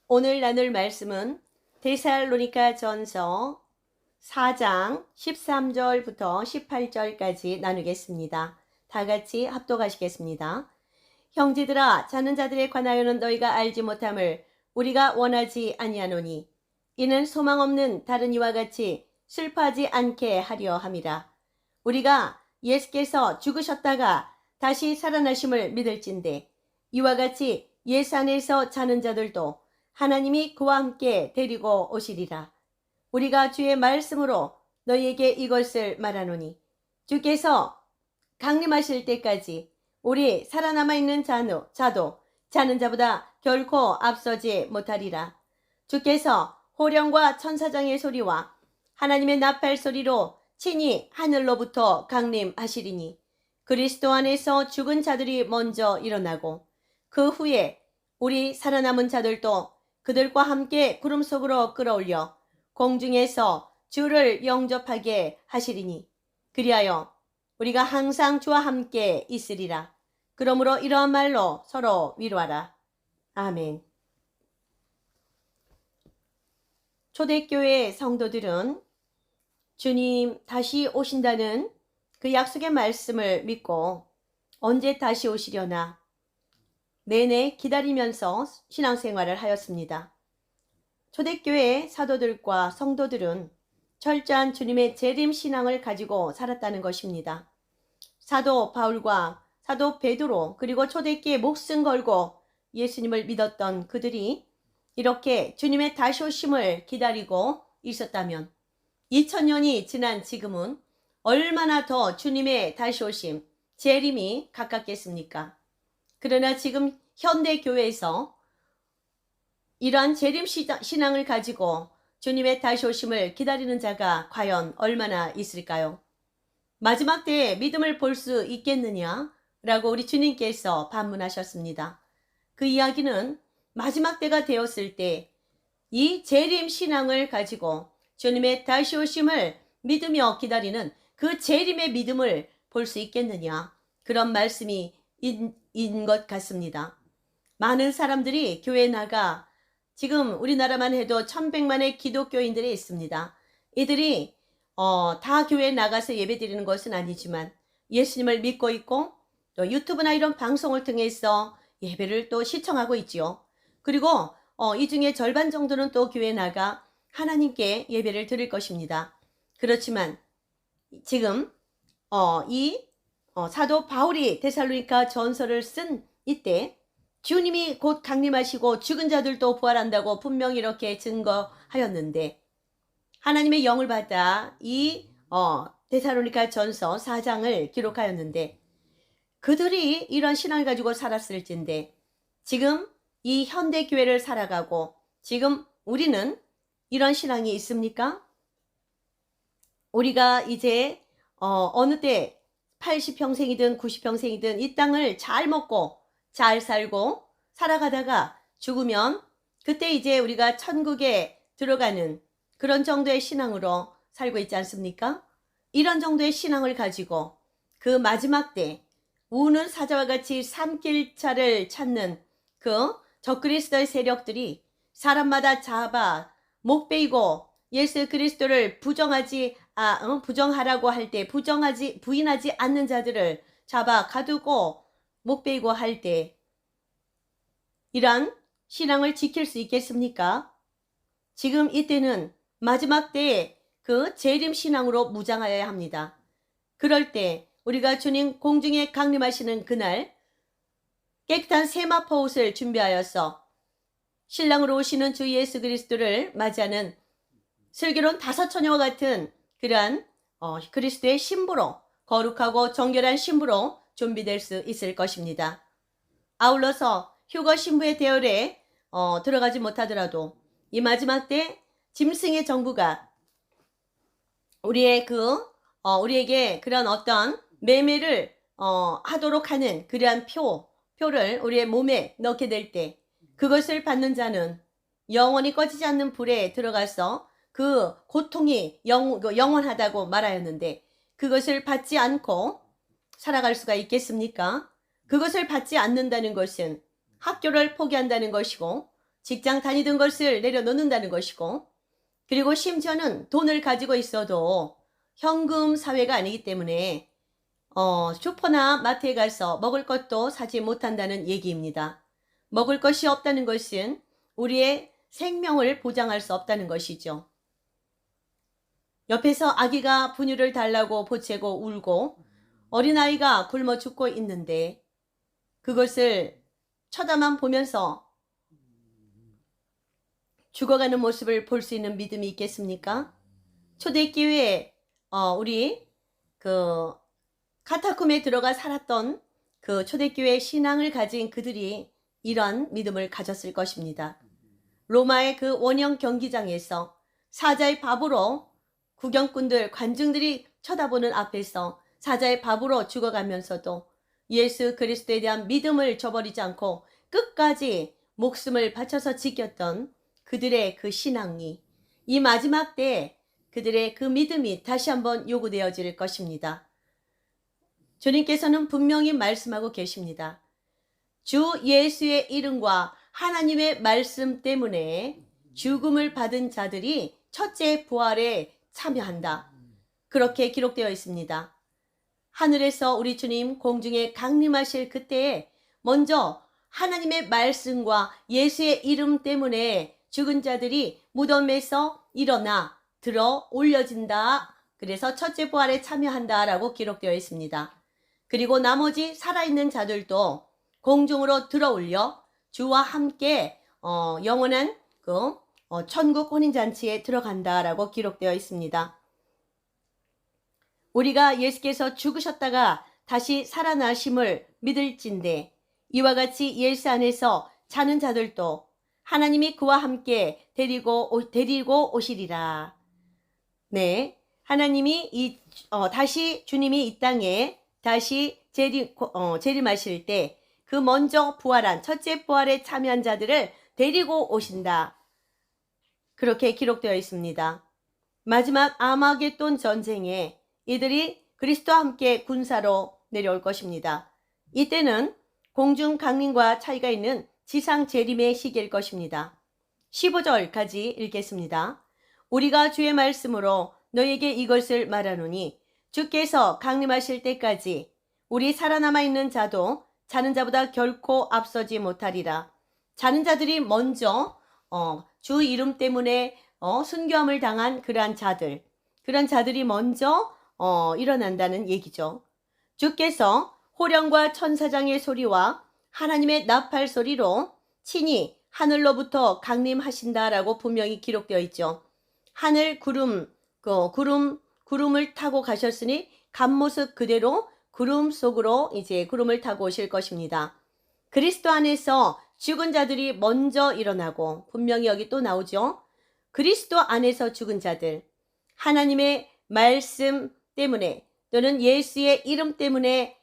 오늘 나눌 말씀은 데살로니가 전서 4장 13절부터 18절까지 나누겠습니다. 다 같이 합독하시겠습니다. 형제들아, 자는 자들에 관하여는 너희가 알지 못함을 우리가 원하지 아니하노니 이는 소망 없는 다른 이와 같이 슬퍼하지 않게 하려 함이라. 우리가 예수께서 죽으셨다가 다시 살아나심을 믿을진대 이와 같이 예수 안에서 자는 자들도 하나님이 그와 함께 데리고 오시리라. 우리가 주의 말씀으로 너희에게 이것을 말하노니 주께서 강림하실 때까지 우리 살아남아 있는 자도 자는 자보다 결코 앞서지 못하리라. 주께서 호령과 천사장의 소리와 하나님의 나팔 소리로 친히 하늘로부터 강림하시리니 그리스도 안에서 죽은 자들이 먼저 일어나고 그 후에 우리 살아남은 자들도 그들과 함께 구름 속으로 끌어올려 공중에서 주를 영접하게 하시리니 그리하여 우리가 항상 주와 함께 있으리라. 그러므로 이러한 말로 서로 위로하라. 아멘. 초대교회 성도들은 주님 다시 오신다는 그 약속의 말씀을 믿고 언제 다시 오시려나 내내 기다리면서 신앙생활을 하였습니다. 초대교회 사도들과 성도들은 철저한 주님의 재림 신앙을 가지고 살았다는 것입니다. 사도 바울과 사도 베드로 그리고 초대교회에 목숨 걸고 예수님을 믿었던 그들이 이렇게 주님의 다시 오심을 기다리고 있었다면 2000년이 지난 지금은 얼마나 더 주님의 다시 오심, 재림이 가깝겠습니까? 그러나 지금 현대 교회에서 이러한 재림 신앙을 가지고 주님의 다시 오심을 기다리는 자가 과연 얼마나 있을까요? 마지막 때에 믿음을 볼 수 있겠느냐? 라고 우리 주님께서 반문하셨습니다. 그 이야기는 마지막 때가 되었을 때 이 재림 신앙을 가지고 주님의 다시 오심을 믿으며 기다리는 그 재림의 믿음을 볼 수 있겠느냐? 그런 말씀이 인 것 같습니다. 많은 사람들이 교회에 나가 지금 우리나라만 해도 1100만의 기독교인들이 있습니다. 이들이 다 교회에 나가서 예배드리는 것은 아니지만 예수님을 믿고 있고 또 유튜브나 이런 방송을 통해서 예배를 또 시청하고 있지요. 그리고 이 중에 절반 정도는 또 교회에 나가 하나님께 예배를 드릴 것입니다. 그렇지만 지금 사도 바울이 데살로니가 전서를 쓴 이때 주님이 곧 강림하시고 죽은 자들도 부활한다고 분명히 이렇게 증거하였는데 하나님의 영을 받아 이 데살로니가 전서 4장을 기록하였는데 그들이 이런 신앙을 가지고 살았을진데 지금 이 현대교회를 살아가고 지금 우리는 이런 신앙이 있습니까? 우리가 이제 어느 때 80평생이든 90평생이든 이 땅을 잘 먹고 잘 살고 살아가다가 죽으면 그때 이제 우리가 천국에 들어가는 그런 정도의 신앙으로 살고 있지 않습니까? 이런 정도의 신앙을 가지고 그 마지막 때 우는 사자와 같이 산길차를 찾는 그 적그리스도의 세력들이 사람마다 잡아 목 베이고 예수 그리스도를 부정하라고 할 때 부인하지 않는 자들을 잡아 가두고 목 베이고 할 때 이런 신앙을 지킬 수 있겠습니까? 지금 이때는 마지막 때에 그 재림 신앙으로 무장하여야 합니다. 그럴 때 우리가 주님 공중에 강림하시는 그날 깨끗한 세마포 옷을 준비하여서 신랑으로 오시는 주 예수 그리스도를 맞이하는 슬기로운 다섯 처녀와 같은 그러한 그리스도의 신부로 거룩하고 정결한 신부로 준비될 수 있을 것입니다. 아울러서 휴거 신부의 대열에 들어가지 못하더라도 이 마지막 때 짐승의 정부가 우리에게 그런 어떤 매매를 하도록 하는 그러한 표를 우리의 몸에 넣게 될 때 그것을 받는 자는 영원히 꺼지지 않는 불에 들어가서 그 고통이 영원하다고 말하였는데 그것을 받지 않고 살아갈 수가 있겠습니까? 그것을 받지 않는다는 것은 학교를 포기한다는 것이고 직장 다니던 것을 내려놓는다는 것이고, 그리고 심지어는 돈을 가지고 있어도 현금 사회가 아니기 때문에 슈퍼나 마트에 가서 먹을 것도 사지 못한다는 얘기입니다. 먹을 것이 없다는 것은 우리의 생명을 보장할 수 없다는 것이죠. 옆에서 아기가 분유를 달라고 보채고 울고 어린아이가 굶어 죽고 있는데 그것을 쳐다만 보면서 죽어가는 모습을 볼 수 있는 믿음이 있겠습니까? 초대교회에 우리 카타콤에 들어가 살았던 그 초대교회 신앙을 가진 그들이 이런 믿음을 가졌을 것입니다. 로마의 그 원형 경기장에서 사자의 밥으로 구경꾼들, 관중들이 쳐다보는 앞에서 사자의 밥으로 죽어가면서도 예수 그리스도에 대한 믿음을 저버리지 않고 끝까지 목숨을 바쳐서 지켰던 그들의 그 신앙이 이 마지막 때에 그들의 그 믿음이 다시 한번 요구되어질 것입니다. 주님께서는 분명히 말씀하고 계십니다. 주 예수의 이름과 하나님의 말씀 때문에 죽음을 받은 자들이 첫째 부활에 참여한다. 그렇게 기록되어 있습니다. 하늘에서 우리 주님 공중에 강림하실 그때에 먼저 하나님의 말씀과 예수의 이름 때문에 죽은 자들이 무덤에서 일어나 들어 올려진다. 그래서 첫째 부활에 참여한다라고 기록되어 있습니다. 그리고 나머지 살아있는 자들도 공중으로 들어 올려 주와 함께 영원한 천국 혼인잔치에 들어간다라고 기록되어 있습니다. 우리가 예수께서 죽으셨다가 다시 살아나심을 믿을진데 이와 같이 예수 안에서 자는 자들도 하나님이 그와 함께 데리고 오시리라. 네, 하나님이 다시 주님이 이 땅에 다시 재림하실 때 그 먼저 부활한 첫째 부활에 참여한 자들을 데리고 오신다. 그렇게 기록되어 있습니다. 마지막 아마겟돈 전쟁에 이들이 그리스도와 함께 군사로 내려올 것입니다. 이때는 공중 강림과 차이가 있는 지상 재림의 시기일 것입니다. 15절까지 읽겠습니다. 우리가 주의 말씀으로 너에게 이것을 말하노니 주께서 강림하실 때까지 우리 살아남아 있는 자도 자는 자보다 결코 앞서지 못하리라. 자는 자들이 먼저 주 이름 때문에 순교함을 당한 그런 자들이 먼저 일어난다는 얘기죠. 주께서 호령과 천사장의 소리와 하나님의 나팔 소리로 친히 하늘로부터 강림하신다라고 분명히 기록되어 있죠. 하늘 구름을 타고 가셨으니 겉모습 그대로 구름 속으로 이제 구름을 타고 오실 것입니다. 그리스도 안에서 죽은 자들이 먼저 일어나고 분명히 여기 또 나오죠. 그리스도 안에서 죽은 자들, 하나님의 말씀 때문에 또는 예수의 이름 때문에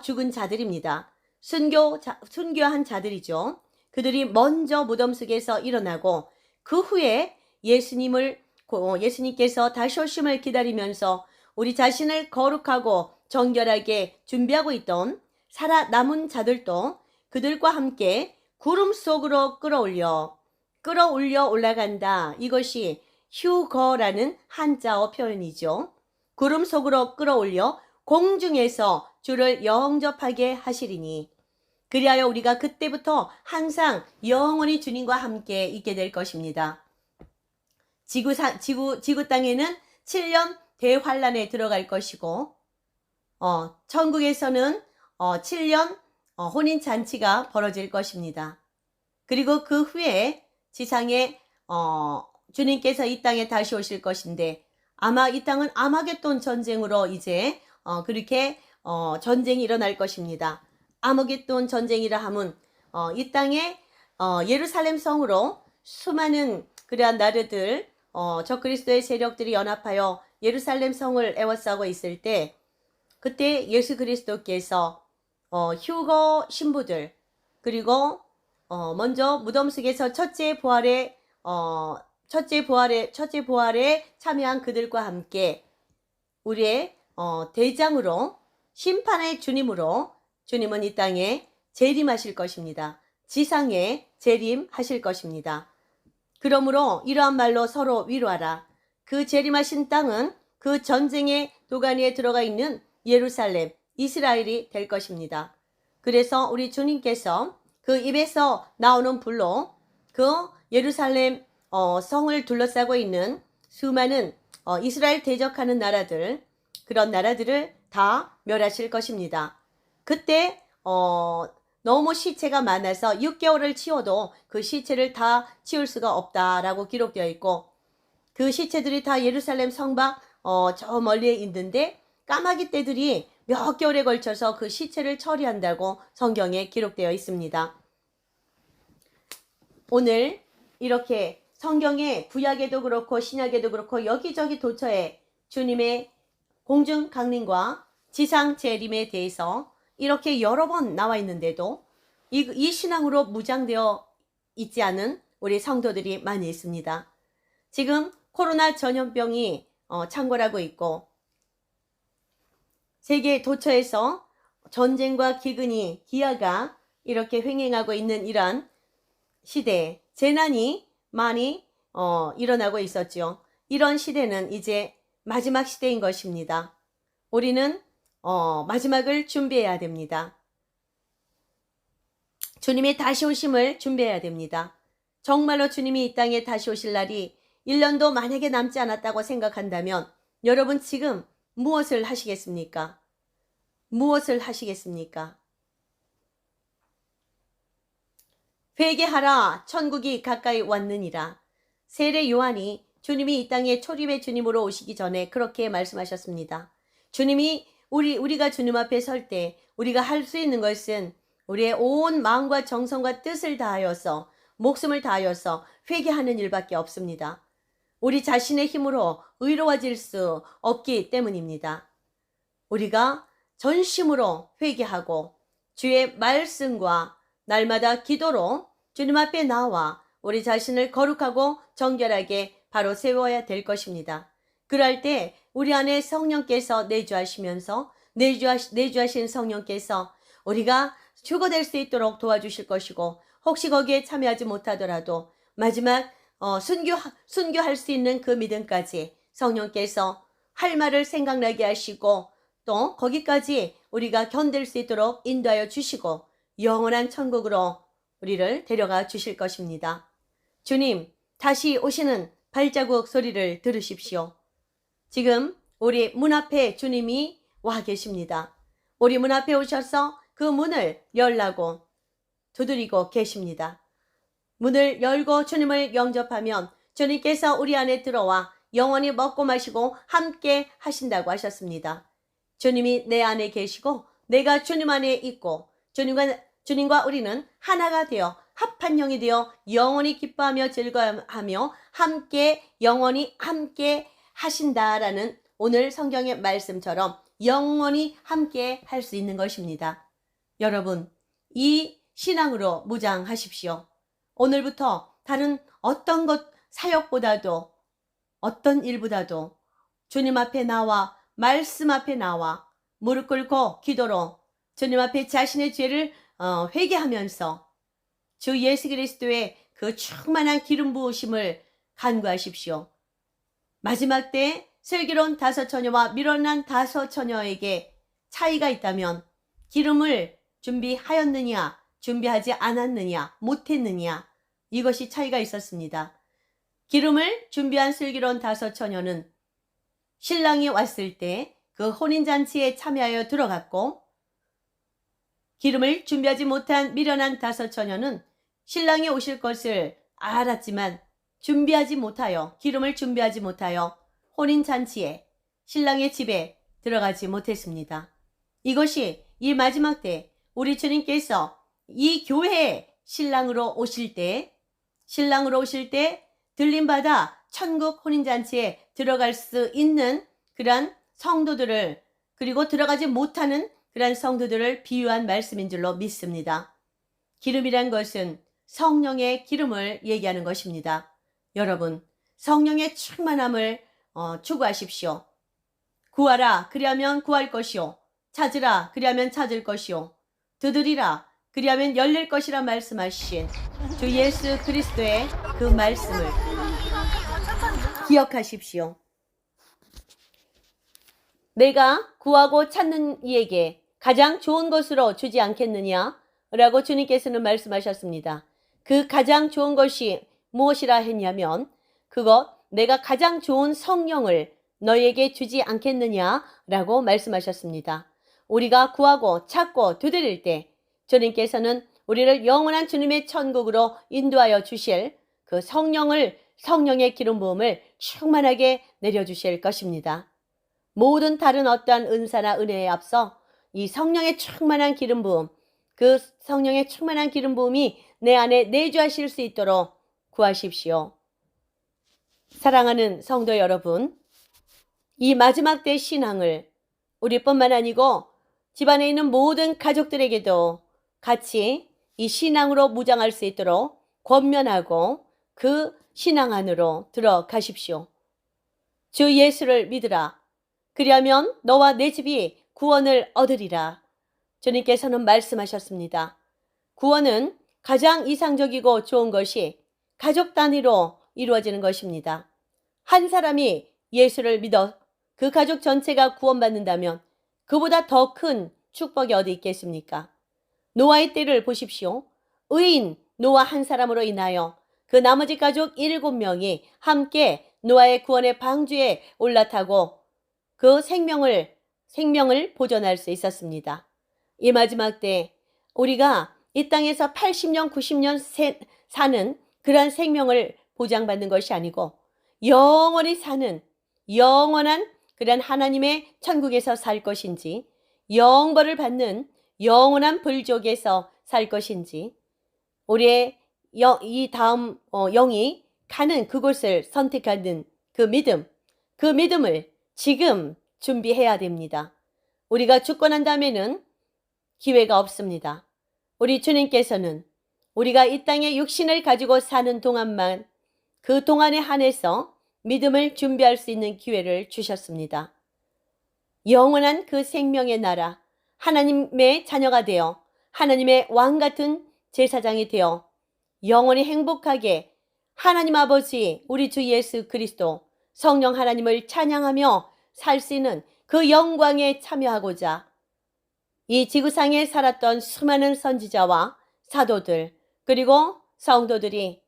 죽은 자들입니다. 순교한 자들이죠. 그들이 먼저 무덤 속에서 일어나고 그 후에 예수님께서 다시 오심을 기다리면서 우리 자신을 거룩하고 정결하게 준비하고 있던 살아남은 자들도 그들과 함께 구름 속으로 끌어올려 올라간다. 이것이 휴거라는 한자어 표현이죠. 구름 속으로 끌어올려 공중에서 주를 영접하게 하시리니 그리하여 우리가 그때부터 항상 영원히 주님과 함께 있게 될 것입니다. 지구 땅에는 7년 대환란에 들어갈 것이고 천국에서는 7년 혼인잔치가 벌어질 것입니다. 그리고 그 후에 지상에 주님께서 이 땅에 다시 오실 것인데 아마 이 땅은 아마겟돈 전쟁으로 이제 그렇게 전쟁이 일어날 것입니다. 아마겟돈 전쟁이라 함은 이 땅에 예루살렘 성으로 수많은 그러한 나라들 적그리스도의 세력들이 연합하여 예루살렘 성을 에워싸고 있을 때 그때 예수 그리스도께서 휴거 신부들 그리고 먼저 무덤 속에서 첫째 부활에 참여한 그들과 함께 우리의 대장으로 심판의 주님으로 주님은 이 땅에 재림하실 것입니다. 지상에 재림하실 것입니다. 그러므로 이러한 말로 서로 위로하라. 그 재림하신 땅은 그 전쟁의 도가니에 들어가 있는 예루살렘, 이스라엘이 될 것입니다. 그래서 우리 주님께서 그 입에서 나오는 불로 그 예루살렘 성을 둘러싸고 있는 수많은 이스라엘 대적하는 나라들, 그런 나라들을 다 멸하실 것입니다. 그때 너무 시체가 많아서 6개월을 치워도 그 시체를 다 치울 수가 없다라고 기록되어 있고, 그 시체들이 다 예루살렘 성 밖 저 멀리에 있는데 까마귀 떼들이 몇 개월에 걸쳐서 그 시체를 처리한다고 성경에 기록되어 있습니다. 오늘 이렇게 성경에 구약에도 그렇고 신약에도 그렇고 여기저기 도처에 주님의 공중 강림과 지상 재림에 대해서 이렇게 여러 번 나와 있는데도 이 신앙으로 무장되어 있지 않은 우리 성도들이 많이 있습니다. 지금 코로나 전염병이 창궐하고 있고, 세계 도처에서 전쟁과 기근이 기아가 이렇게 횡행하고 있는 이러한 시대에 재난이 많이 일어나고 있었죠. 이런 시대는 이제 마지막 시대인 것입니다. 우리는 마지막을 준비해야 됩니다. 주님의 다시 오심을 준비해야 됩니다. 정말로 주님이 이 땅에 다시 오실 날이 1년도 만약에 남지 않았다고 생각한다면 여러분 지금 무엇을 하시겠습니까? 무엇을 하시겠습니까? 회개하라, 천국이 가까이 왔느니라. 세례 요한이 주님이 이 땅에 초림의 주님으로 오시기 전에 그렇게 말씀하셨습니다. 주님이 우리가 주님 앞에 설 때 우리가 할 수 있는 것은 우리의 온 마음과 정성과 뜻을 다하여서, 목숨을 다하여서 회개하는 일밖에 없습니다. 우리 자신의 힘으로 의로워질 수 없기 때문입니다. 우리가 전심으로 회개하고 주의 말씀과 날마다 기도로 주님 앞에 나와 우리 자신을 거룩하고 정결하게 바로 세워야 될 것입니다. 그럴 때 우리 안에 성령께서 내주하시면서 내주하신 성령께서 우리가 휴거될 수 있도록 도와주실 것이고, 혹시 거기에 참여하지 못하더라도 마지막 순교할 수 있는 그 믿음까지 성령께서 할 말을 생각나게 하시고, 또 거기까지 우리가 견딜 수 있도록 인도하여 주시고 영원한 천국으로 우리를 데려가 주실 것입니다. 주님 다시 오시는 발자국 소리를 들으십시오. 지금 우리 문 앞에 주님이 와 계십니다. 우리 문 앞에 오셔서 그 문을 열라고 두드리고 계십니다. 문을 열고 주님을 영접하면 주님께서 우리 안에 들어와 영원히 먹고 마시고 함께 하신다고 하셨습니다. 주님이 내 안에 계시고 내가 주님 안에 있고 주님과 우리는 하나가 되어 합한 영이 되어 영원히 기뻐하며 즐거워하며 함께 영원히 함께 하신다라는 오늘 성경의 말씀처럼 영원히 함께 할 수 있는 것입니다. 여러분, 이 신앙으로 무장하십시오. 오늘부터 다른 어떤 것 사역보다도 어떤 일보다도 주님 앞에 나와 말씀 앞에 나와 무릎 꿇고 기도로 주님 앞에 자신의 죄를 회개하면서 주 예수 그리스도의 그 충만한 기름 부으심을 간구하십시오. 마지막 때 슬기로운 5처녀와 미련한 5처녀에게 차이가 있다면 기름을 준비하였느냐 준비하지 않았느냐 못했느냐, 이것이 차이가 있었습니다. 기름을 준비한 슬기로운 5처녀는 신랑이 왔을 때 그 혼인잔치에 참여하여 들어갔고, 기름을 준비하지 못한 미련한 5처녀는 신랑이 오실 것을 알았지만 기름을 준비하지 못하여 혼인잔치에 신랑의 집에 들어가지 못했습니다. 이것이 이 마지막 때 우리 주님께서 이 교회에 신랑으로 오실 때 들림받아 천국 혼인잔치에 들어갈 수 있는 그런 성도들을, 그리고 들어가지 못하는 그런 성도들을 비유한 말씀인 줄로 믿습니다. 기름이란 것은 성령의 기름을 얘기하는 것입니다. 여러분, 성령의 충만함을 추구하십시오. 구하라 그리하면 구할 것이요, 찾으라 그리하면 찾을 것이요, 두드리라 그리하면 열릴 것이라 말씀하신 주 예수 그리스도의 그 말씀을 기억하십시오. 내가 구하고 찾는 이에게 가장 좋은 것으로 주지 않겠느냐? 라고 주님께서는 말씀하셨습니다. 그 가장 좋은 것이 무엇이라 했냐면 그것 내가 가장 좋은 성령을 너에게 주지 않겠느냐라고 말씀하셨습니다. 우리가 구하고 찾고 두드릴 때 주님께서는 우리를 영원한 주님의 천국으로 인도하여 주실 그 성령의 기름 부음을 충만하게 내려주실 것입니다. 모든 다른 어떠한 은사나 은혜에 앞서 이 성령의 충만한 기름 부음, 그 성령의 충만한 기름 부음이 내 안에 내주하실 수 있도록 구하십시오. 사랑하는 성도 여러분, 이 마지막 때 신앙을 우리뿐만 아니고 집안에 있는 모든 가족들에게도 같이 이 신앙으로 무장할 수 있도록 권면하고 그 신앙 안으로 들어가십시오. 주 예수를 믿으라. 그리하면 너와 내 집이 구원을 얻으리라. 주님께서는 말씀하셨습니다. 구원은 가장 이상적이고 좋은 것이 가족 단위로 이루어지는 것입니다. 한 사람이 예수를 믿어 그 가족 전체가 구원받는다면 그보다 더 큰 축복이 어디 있겠습니까? 노아의 때를 보십시오. 의인 노아 한 사람으로 인하여 그 나머지 가족 7명이 함께 노아의 구원의 방주에 올라타고 그 생명을 보존할 수 있었습니다. 이 마지막 때 우리가 이 땅에서 80년, 90년 사는 그러한 생명을 보장받는 것이 아니고 영원히 사는 영원한 그런 하나님의 천국에서 살 것인지 영벌을 받는 영원한 불족에서 살 것인지 우리의 이 다음 영이 가는 그곳을 선택하는 그 믿음을 지금 준비해야 됩니다. 우리가 죽고 난 다음에는 기회가 없습니다. 우리 주님께서는 우리가 이 땅에 육신을 가지고 사는 동안만 그 동안에 한해서 믿음을 준비할 수 있는 기회를 주셨습니다. 영원한 그 생명의 나라, 하나님의 자녀가 되어 하나님의 왕 같은 제사장이 되어 영원히 행복하게 하나님 아버지 우리 주 예수 그리스도 성령 하나님을 찬양하며 살 수 있는 그 영광에 참여하고자 이 지구상에 살았던 수많은 선지자와 사도들 그리고 성도들이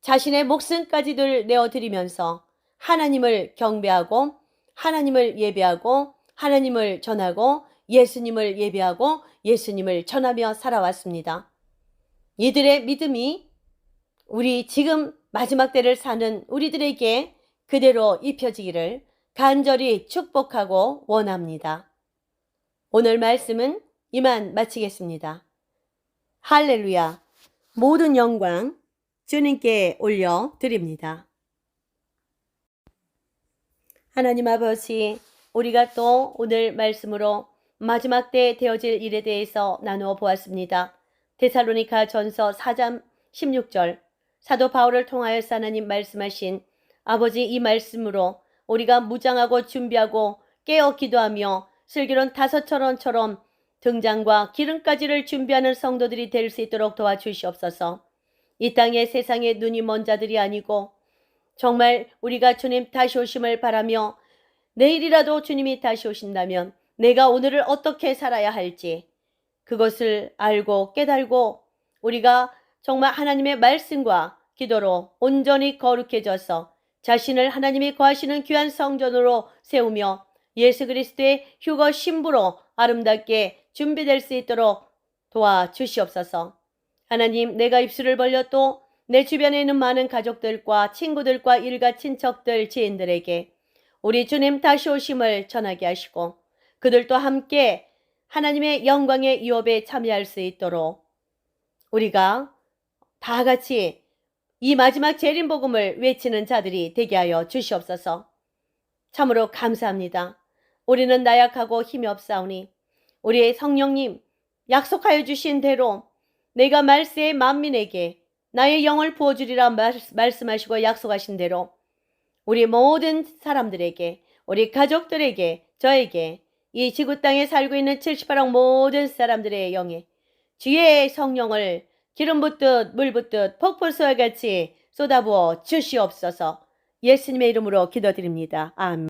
자신의 목숨까지들 내어드리면서 하나님을 경배하고 하나님을 예배하고 하나님을 전하고 예수님을 예배하고 예수님을 전하며 살아왔습니다. 이들의 믿음이 우리 지금 마지막 때를 사는 우리들에게 그대로 입혀지기를 간절히 축복하고 원합니다. 오늘 말씀은 이만 마치겠습니다. 할렐루야. 모든 영광 주님께 올려드립니다. 하나님 아버지, 우리가 또 오늘 말씀으로 마지막 때 되어질 일에 대해서 나누어 보았습니다. 데살로니가 전서 4장 16절 사도 바울을 통하여서 하나님 말씀하신 아버지 이 말씀으로 우리가 무장하고 준비하고 깨어 기도하며 슬기로운 5철원처럼 등잔과 기름까지를 준비하는 성도들이 될 수 있도록 도와주시옵소서. 이 땅의 세상에 눈이 먼 자들이 아니고 정말 우리가 주님 다시 오심을 바라며 내일이라도 주님이 다시 오신다면 내가 오늘을 어떻게 살아야 할지 그것을 알고 깨달고 우리가 정말 하나님의 말씀과 기도로 온전히 거룩해져서 자신을 하나님이 거하시는 귀한 성전으로 세우며 예수 그리스도의 휴거 신부로 아름답게 준비될 수 있도록 도와주시옵소서. 하나님, 내가 입술을 벌려 또 내 주변에 있는 많은 가족들과 친구들과 일가 친척들 지인들에게 우리 주님 다시 오심을 전하게 하시고 그들도 함께 하나님의 영광의 유업에 참여할 수 있도록 우리가 다 같이 이 마지막 재림복음을 외치는 자들이 되게 하여 주시옵소서. 참으로 감사합니다. 우리는 나약하고 힘이 없사오니 우리의 성령님 약속하여 주신 대로 내가 말세의 만민에게 나의 영을 부어주리라 말씀하시고 약속하신 대로 우리 모든 사람들에게 우리 가족들에게 저에게 이 지구 땅에 살고 있는 78억 모든 사람들의 영에 주의 성령을 기름 붓듯 물 붓듯 폭포수와 같이 쏟아부어 주시옵소서. 예수님의 이름으로 기도드립니다. 아멘.